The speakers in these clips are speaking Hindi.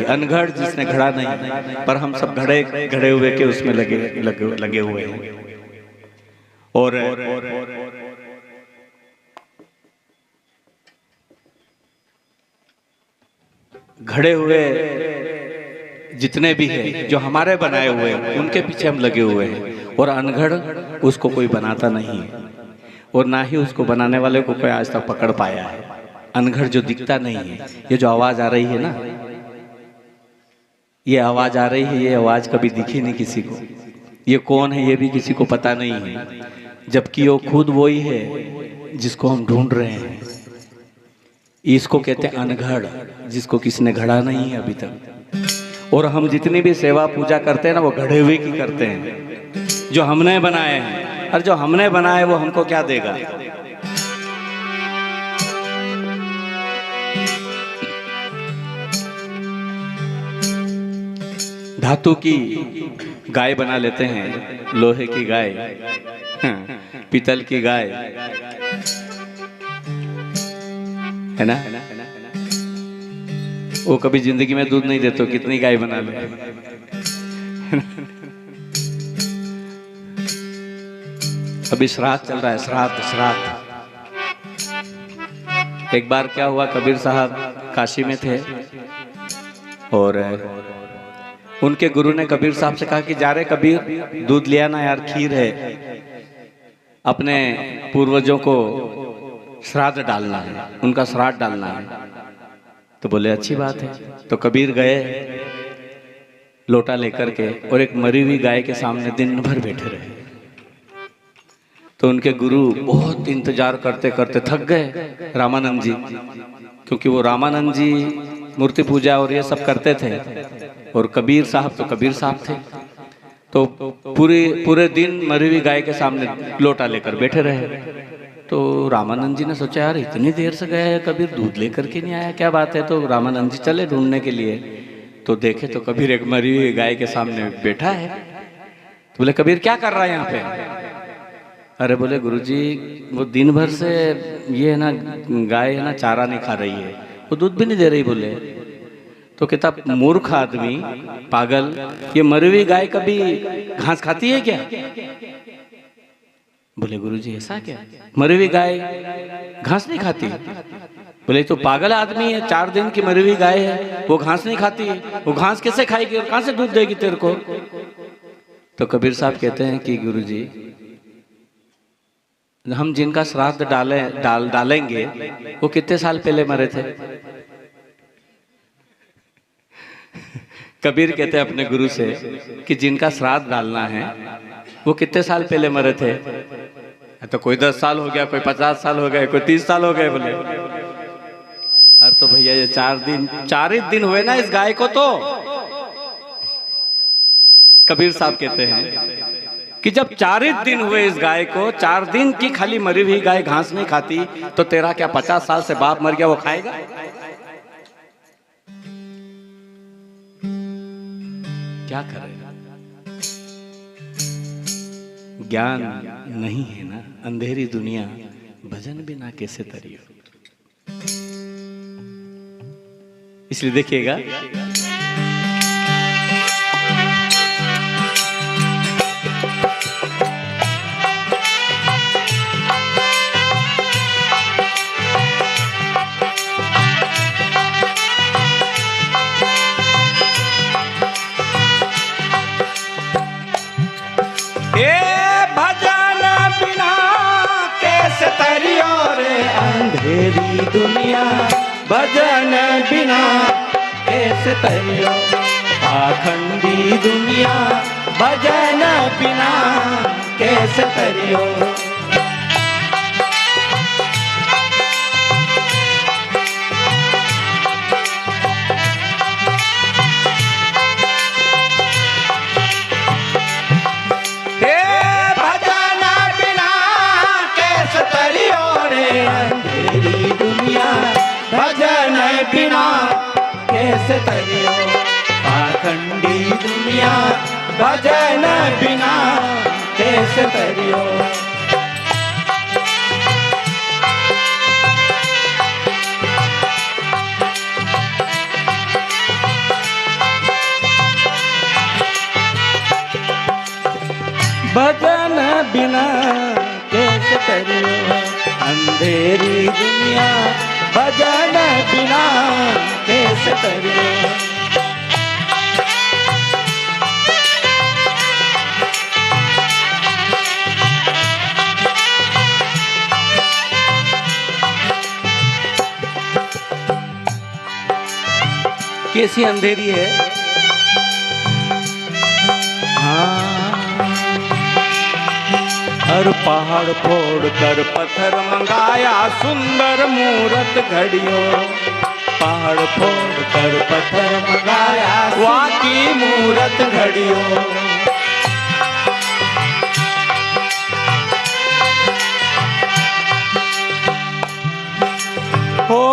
अनघड़ जिसने घड़ा नहीं, पर हम सब घड़े हुए के उसमें लगे हुए हैं। और घड़े हुए जितने भी हैं जो हमारे बनाए हुए हैं उनके पीछे हम लगे हुए हैं, और अनघड़ उसको कोई बनाता नहीं है, और ना ही उसको बनाने वाले को कोई आज तक पकड़ पाया है। अनघड़ जो दिखता नहीं है, ये जो आवाज आ रही है ना, ये आवाज आ रही है, ये आवाज कभी दिखी नहीं किसी को। ये कौन है ये भी किसी को पता नहीं है, जबकि वो खुद वही है जिसको हम ढूंढ रहे हैं। इसको कहते हैं अनघड़, जिसको किसने घड़ा नहीं है अभी तक। और हम जितनी भी सेवा पूजा करते हैं ना, वो घड़े हुए की करते हैं जो हमने बनाए हैं, और जो हमने बनाए वो हमको क्या देगा। धातु की गाय बना लेते हैं, लोहे की गाय, पीतल की गाय, है ना। वो कभी जिंदगी में दूध नहीं देते, कितनी गाय बना ले। अभी श्राद्ध चल रहा है, श्राद्ध। एक बार क्या हुआ, कबीर साहब काशी में थे और उनके गुरु ने कबीर साहब से कहा कि जा रहे कबीर, दूध लिया ना यार, खीर है, अपने पूर्वजों को श्राद्ध डालना है, उनका श्राद्ध डालना है। तो बोले अच्छी बात है। तो कबीर गए लोटा लेकर के, और एक मरी हुई गाय के सामने दिन भर बैठे रहे। तो उनके गुरु बहुत इंतजार करते करते थक गए, रामानंद जी, क्योंकि वो रामानंद जी मूर्ति पूजा और ये सब करते थे, और कबीर साहब तो कबीर साहब थे। तो पूरे दिन मरी हुई गाय के सामने लोटा लेकर बैठे रहे। तो रामानंद जी ने सोचा यार इतनी देर से गया है कबीर, दूध लेकर के नहीं आया, क्या बात है। तो रामानंद जी चले ढूंढने के लिए, तो देखे तो कबीर एक मरी हुई गाय के सामने बैठा है। तो बोले कबीर क्या कर रहा है यहाँ पे। अरे बोले गुरुजी, वो दिन भर से ये है ना गाय है ना चारा नहीं खा रही है, वो दूध भी नहीं दे रही। बोले तो कहता मूर्ख आदमी, पागल, ये मरी हुई गाय कभी घास खाती है क्या। बोले गुरुजी ऐसा क्या, मरी हुई गाय घास नहीं खाती। बोले तो पागल आदमी है, 4 दिन की मरी हुई गाय है, वो घास नहीं खाती, वो घास कैसे खाएगी और कहां से दूध देगी तेरे को। तो कबीर साहब कहते हैं कि गुरुजी, हम जिनका श्राद्ध डालेंगे वो कितने साल पहले मरे थे। कबीर कहते हैं अपने गुरु से कि जिनका श्राद्ध डालना है वो कितने साल पहले मरे थे। तो कोई 10 साल हो गया, कोई 50 साल हो गए, कोई 30 साल हो गए। बोले अरे तो भैया ये 4 ही दिन हुए ना इस गाय को। तो कबीर साहब कहते हैं कि जब 4 ही दिन हुए इस गाय को, 4 दिन की खाली मरी हुई गाय घास नहीं खाती, तो तेरा क्या 50 साल से बाप मर गया वो खाएगा। क्या करेगा, ज्ञान नहीं है ना, अंधेरी दुनिया, भजन बिना कैसे तरियो। इसलिए देखिएगा अंधेरी दुनिया, भजन बिना कैसे तरियो। पाखंडी दुनिया, भजन बिना कैसे तरियो। भजन बिना कैसे तरियो। पाखंडी दुनिया, भजन बिना कैसे तरियो। भजन बिना कैसे तरियो, अंधेरी दुनिया भजन बिना कैसे तरियो। कैसी अंधेरी है, हाँ, हर पहाड़ फोड़ कर पत्थर मंगाया सुंदर मूरत घड़ियो, पहाड़ फोड़ कर पत्थर मंगाया वाकी मूरत घड़ियो। हो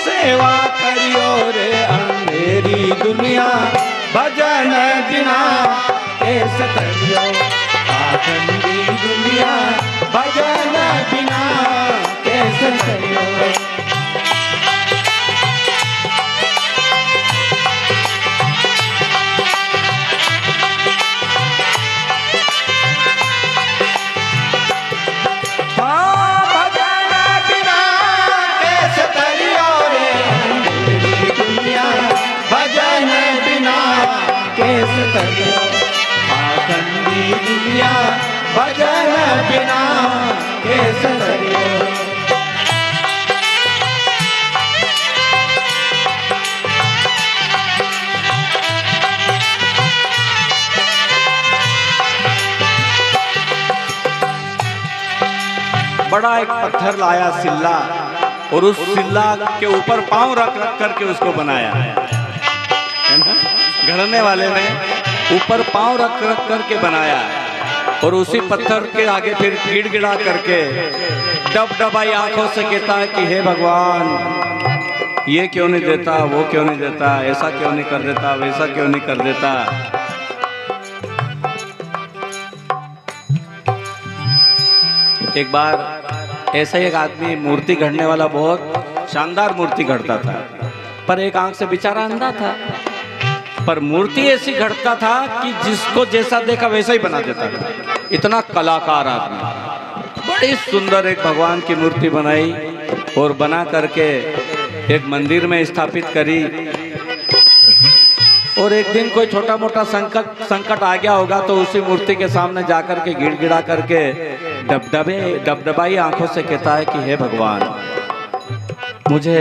सेवा करियो रे, अंधेरी दुनिया भजन बिना कैसे तरियो, आखंडी दुनिया भजन बिना कैसे तरियो। कैसे तरियो, आखंडी दुनिया भजन बिना कैसे तरियो। बड़ा एक पत्थर लाया सिल्ला, और उस सिल्ला के ऊपर पांव रख रख करके उसको बनाया है ना। गढ़ने वाले ने ऊपर पांव रख रख करके बनाया, और उसी पत्थर के आगे फिर गिड़गिड़ा करके डबडबाई आंखों से कहता है कि हे भगवान, ये क्यों नहीं देता, वो क्यों नहीं देता, ऐसा क्यों नहीं कर देता, वैसा क्यों नहीं कर देता। एक बार ऐसा एक आदमी मूर्ति गढ़ने वाला बहुत शानदार मूर्ति गढ़ता था, पर एक आंख से बेचारा अंधा था, पर मूर्ति ऐसी घड़ता था कि जिसको जैसा देखा वैसा ही बना देता था। इतना कलाकार आदमी, बड़ी सुंदर एक भगवान की मूर्ति बनाई और बना करके एक मंदिर में स्थापित करी। और एक दिन कोई छोटा मोटा संकट आ गया होगा तो उसी मूर्ति के सामने जाकर के गिड़गिड़ा करके डबडबाई आंखों से कहता है कि हे भगवान, मुझे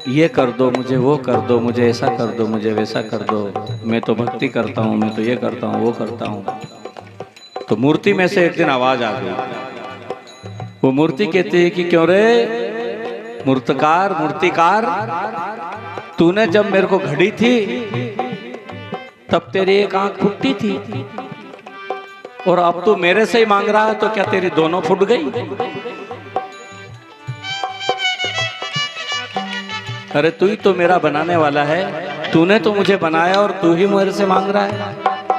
ये कर दो, मुझे वो कर दो, मुझे ऐसा कर दो, मुझे वैसा कर दो, मैं तो भक्ति करता हूँ, मैं तो ये करता हूँ, वो करता हूँ। तो मूर्ति में से एक दिन आवाज आ गई। वो मूर्ति कहती है कि क्यों रे मूर्तिकार, तूने जब मेरे को घड़ी थी तब तेरी एक आंख फूटी थी, और अब तू मेरे से ही मांग रहा है, तो क्या तेरी दोनों फूट गई? अरे तू ही तो मेरा बनाने वाला है, तूने तो मुझे बनाया और तू ही मेरे से मांग रहा है,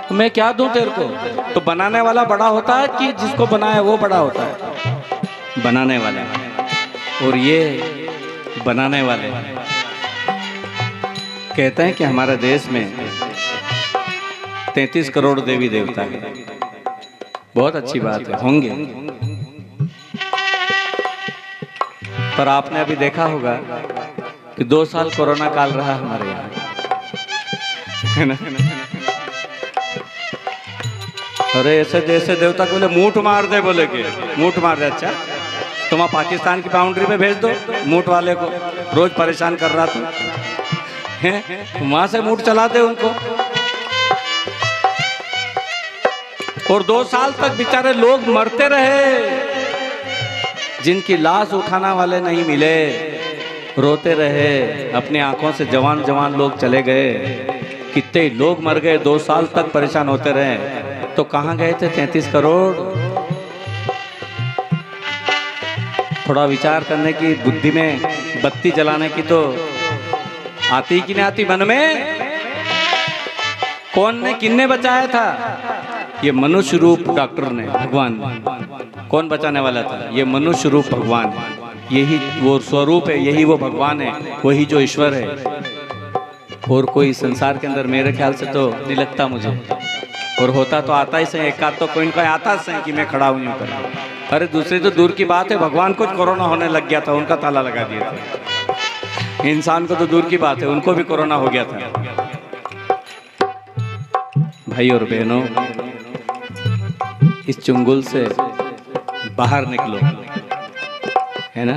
तो मैं क्या दूं तेरे को? तो बनाने वाला बड़ा होता है कि जिसको बनाया वो बड़ा होता है? बनाने वाला। और ये बनाने वाले कहते हैं कि हमारे देश में 33 करोड़ देवी देवता है। बहुत अच्छी बात है, होंगे, पर आपने अभी देखा होगा कि 2 साल कोरोना काल रहा हमारे यहाँ, है ना। अरे ऐसे जैसे देवता को बोले मूठ मार दे, बोले कि मूठ मार दे। अच्छा तुम वहाँ पाकिस्तान की बाउंड्री में भेज दो मूठ वाले को, रोज परेशान कर रहा था, वहां से मूठ चला दे उनको। और 2 साल तक बेचारे लोग मरते रहे, जिनकी लाश उठाना वाले नहीं मिले, रोते रहे, अपनी आंखों से जवान जवान लोग चले गए, कितने लोग मर गए, 2 साल तक परेशान होते रहे। तो कहाँ गए थे 33 करोड़? थोड़ा विचार करने की, बुद्धि में बत्ती जलाने की तो आती कि नहीं आती मन में? कौन ने, किन्ने बचाया था? ये मनुष्य रूप डॉक्टर ने, भगवान ने। कौन बचाने वाला था? ये मनुष्य रूप भगवान। यही वो स्वरूप है, यही वो भगवान है, वही जो ईश्वर है। और कोई संसार के अंदर मेरे ख्याल से तो नहीं लगता मुझे, और होता तो आता ही से, एक आध तो कोई इनका आता से कि मैं खड़ा हूँ कर। अरे दूसरी तो दूर की बात है, भगवान को कोरोना होने लग गया था, उनका ताला लगा दिया था। इंसान को तो दूर की बात है, उनको भी कोरोना हो गया था। भाई और बहनों, इस चुंगल से बाहर निकलो, है ना।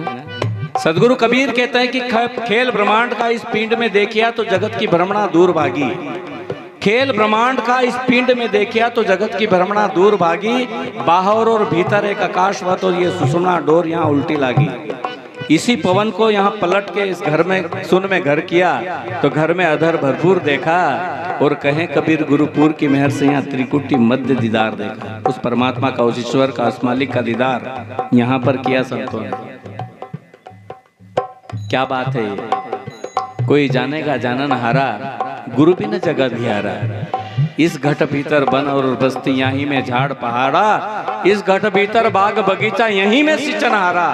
सदगुरु कबीर कहते हैं कि खेल ब्रह्मांड का इस पिंड में देखिया तो जगत की भ्रमणा दूर भागी। खेल ब्रह्मांड का इस पिंड में देखिया तो जगत की भ्रमणा दूर भागी। बाहर और भीतर एक आकाशवत और ये सुषुम्ना डोर यहाँ उल्टी लागी। इसी पवन को यहाँ पलट के इस घर में सुन में घर किया तो घर में अधर भरपूर देखा। और कहें कबीर गुरुपुर की मेहर से यहाँ त्रिकुटी मध्य दीदार देखा। उस परमात्मा का, उस ईश्वर का, उस मालिक का दीदार यहाँ पर किया संतों ने। क्या बात है ये। कोई जानेगा जानन हारा, गुरु बिन जगत धियारा। इस घट भीतर वन और बस्ती, यहीं में झाड़ पहाड़ा। इस घट भीतर बाग बगीचा, यहीं में सिंचनहारा।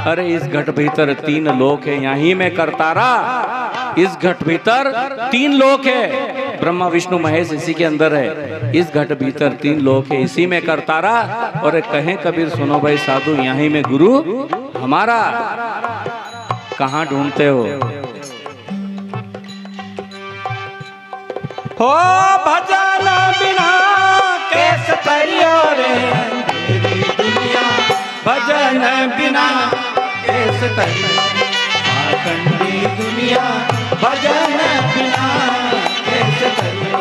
अरे इस घट भीतर 3 लोक है, यहीं में करतारा। इस घट भीतर 3 लोक है, ब्रह्मा विष्णु महेश इसी के अंदर है। इस घट भीतर 3 लोक है, इसी में करतारा। और कहें कबीर सुनो भाई साधु, यहीं में गुरु हमारा। कहाँ ढूंढते हो? भजन बिना कैसे तरियो रे तेरी दुनिया। भजन बिना कैसे तरियो आखंडी दुनिया। भजन बिना कैसे तरियो।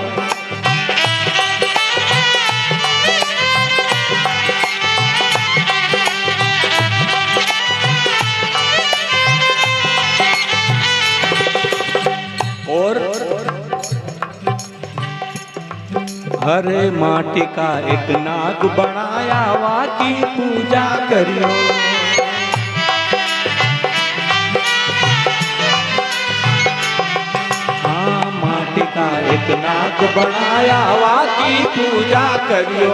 और हरे माटी का एक नाग बनाया, वाकी पूजा करियो। हाँ माटी का एक नाग बनाया, वाकी पूजा करियो।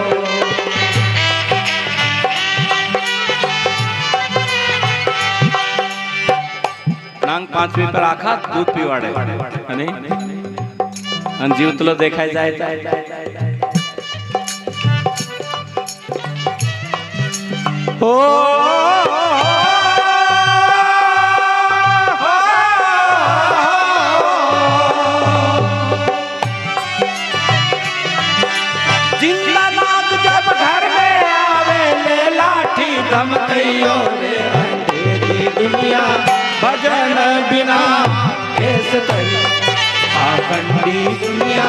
नांग 5वीं पर आखा दूध पीवाड़े, जीवतलो देखा जाए। जिंदा नाग जब घर में आवे, ले लाठी धमकइयो रे अंधेरी दुनिया। भजन बिना कैसे तरियो आखंडी दुनिया।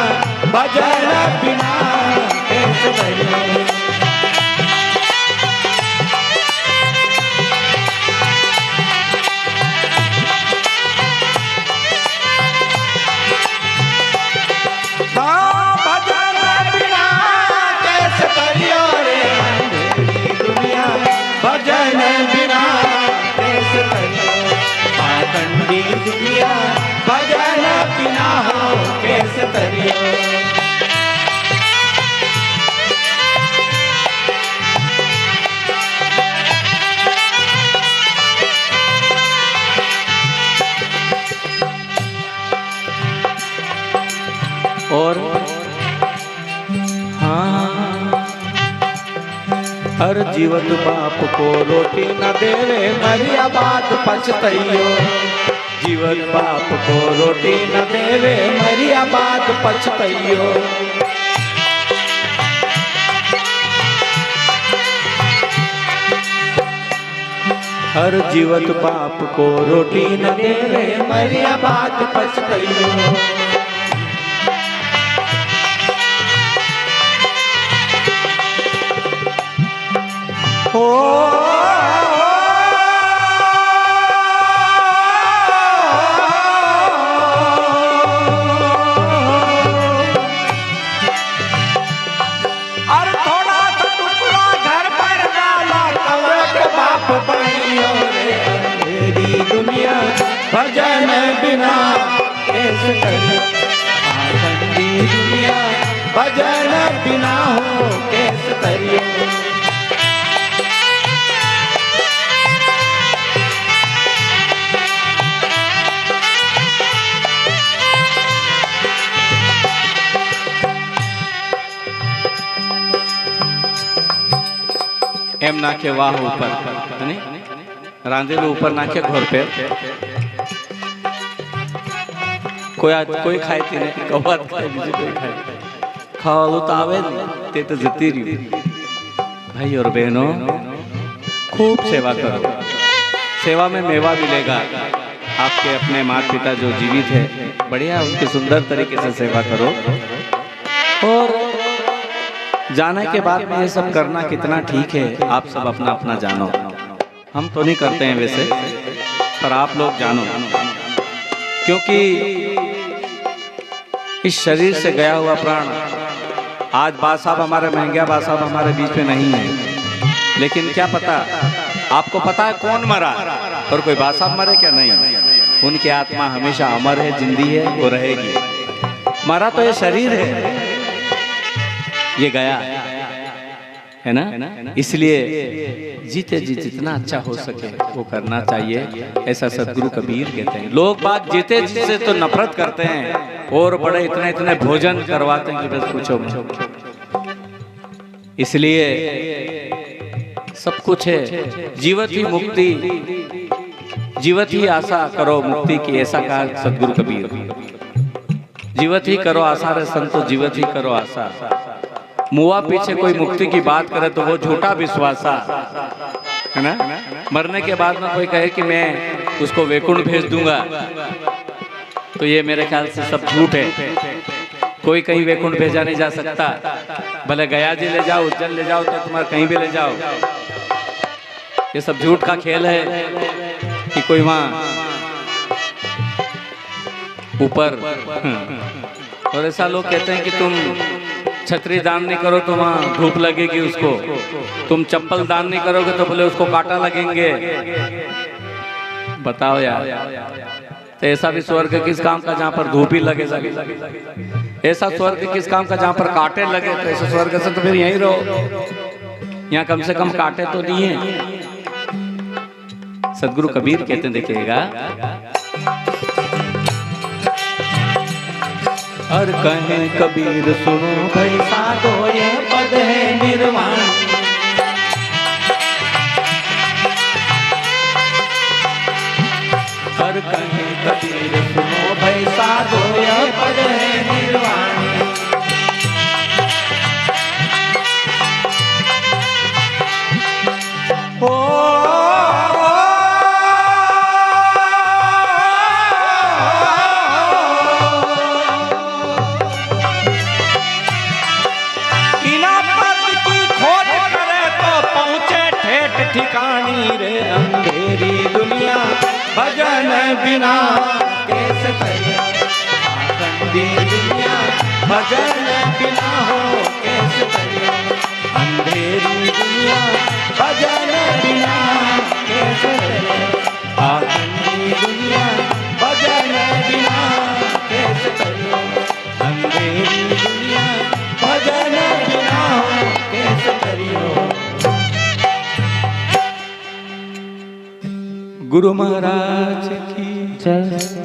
भजन बिना कैसे तरियो। दुनिया भजन बिना हो कैसे तरियो। और हाँ हर जीवत बाप को रोटी न देवे, मरिया बात पछतइयो। जीवन बाप को रोटी न देवे, मरिया बात पछतइयो। हर जीवत बाप को रोटी न देवे, मरिया बात पछतइयो। भजन बिना कैसे तरियो आखंडी दुनिया भजन बिना हो कैसे तरियो। एम नाखे वाह ऊपर रांधेलो ऊपर नाखे घोर पे कोई खाए तीने कवात खाए बीजे कोई खाए खावालो तो आवे ते तो जती रही। भाई और बहनों खूब सेवा करो, सेवा में मेवा मिलेगा। आपके अपने माता पिता जो जीवित है बढ़िया उनकी सुंदर तरीके से सेवा करो। और जाने के बाद में ये सब करना कितना ठीक है आप सब अपना अपना जानो। हम तो नहीं करते हैं वैसे, पर आप लोग जानो, क्योंकि इस शरीर से गया हुआ प्राण आज बाद साहब हमारे महंगा बाद साहब हमारे बीच में नहीं है, लेकिन क्या पता आपको पता है कौन मरा और कोई बाद साहब मरे क्या? नहीं, उनकी आत्मा हमेशा अमर है, जिंदी है, वो रहेगी। मरा तो ये शरीर है, ये गया है ना। इसलिए जीते जी जितना अच्छा हो सके वो करना चाहिए, ऐसा सदगुरु कबीर कहते हैं। लोग बात जीते जी से तो नफरत करते हैं और बड़े इतने इतने भोजन करवाते हैं कि बस पूछो मत। इसलिए सब कुछ है, जीवत ही मुक्ति, जीवत ही आशा करो मुक्ति की, ऐसा कहा सदगुरु कबीर। जीवत ही करो आशा रे संतो, जीवत ही करो आशा। मुआ पीछे कोई मुक्ति की बात करे तो वो झूठा विश्वासा है ना। मरने के बाद में कोई कहे कि मैं उसको वैकुंठ भेज दूंगा, तो ये मेरे ख्याल से सब झूठ है। कोई कहीं वैकुंठ भेजा नहीं जा सकता, भले गया जी ले जाओ, उज्जैन ले जाओ, तो तुम्हारे कहीं भी ले जाओ। ये सब झूठ का खेल है कि कोई वहां ऊपर। और ऐसा लोग कहते हैं कि तुम छतरी दान नहीं करो तो वहाँ धूप लगेगी उसको, तुम चप्पल दान नहीं करोगे तो बोले उसको कांटा लगेंगे। बताओ यार, तो ऐसा भी स्वर्ग किस काम का जहाँ पर धूप ही लगे। ऐसा स्वर्ग किस काम का जहाँ पर कांटे लगे। तो ऐसा स्वर्ग से तो फिर यहीं रहो, यहाँ कम से कम कांटे तो नहीं है। सदगुरु कबीर कहते हैं, देखिएगा, और कहें कबीर सुनो भाई साधो ये पद है निर्वाण। और कहें कबीर सुनो भाई साधो ये पद है निर्वाण। ठिकानी रे अंधेरी दुनिया भजन बिना कैसे तरियो। अंधी दुनिया भजन बिना हो कैसे तरियो। अंधेरी दुनिया भजन बिना कैसे तरियो। अंधी दुनिया भजन बिना कैसे तरियो। अंधेरी दुनिया भजन बिना हो कैसे तरियो। गुरु महाराज की जय।